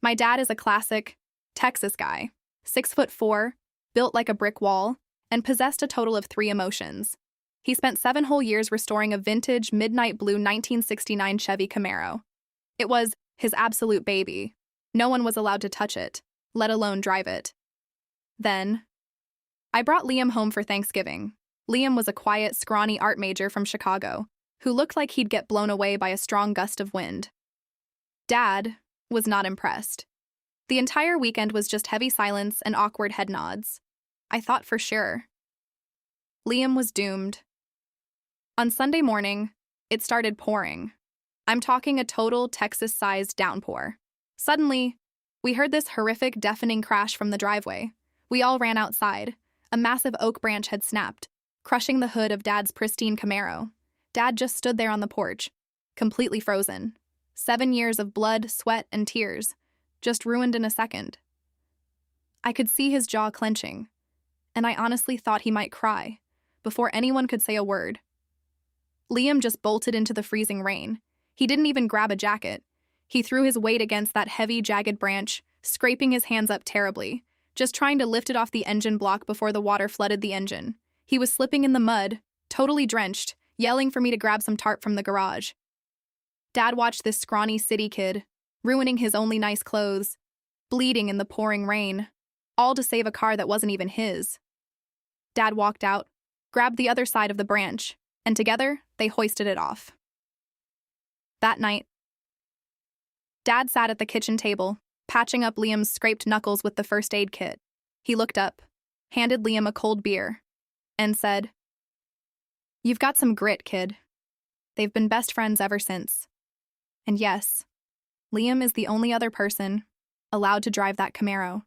My dad is a classic Texas guy, 6'4", built like a brick wall, and possessed a total of 3 emotions. He spent 7 whole years restoring a vintage midnight blue 1969 Chevy Camaro. It was his absolute baby. No one was allowed to touch it, let alone drive it. Then, I brought Liam home for Thanksgiving. Liam was a quiet, scrawny art major from Chicago, who looked like he'd get blown away by a strong gust of wind. Dad was not impressed. The entire weekend was just heavy silence and awkward head nods. I thought for sure. Liam was doomed. On Sunday morning, it started pouring. I'm talking a total Texas-sized downpour. Suddenly, we heard this horrific, deafening crash from the driveway. We all ran outside. A massive oak branch had snapped, crushing the hood of Dad's pristine Camaro. Dad just stood there on the porch, completely frozen. 7 years of blood, sweat, and tears, just ruined in a second. I could see his jaw clenching, and I honestly thought he might cry, before anyone could say a word. Liam just bolted into the freezing rain. He didn't even grab a jacket. He threw his weight against that heavy, jagged branch, scraping his hands up terribly, just trying to lift it off the engine block before the water flooded the engine. He was slipping in the mud, totally drenched, yelling for me to grab some tarp from the garage. Dad watched this scrawny city kid, ruining his only nice clothes, bleeding in the pouring rain, all to save a car that wasn't even his. Dad walked out, grabbed the other side of the branch, and together, they hoisted it off. That night, Dad sat at the kitchen table, patching up Liam's scraped knuckles with the first aid kit. He looked up, handed Liam a cold beer, and said, "You've got some grit, kid." They've been best friends ever since. And yes, Liam is the only other person allowed to drive that Camaro.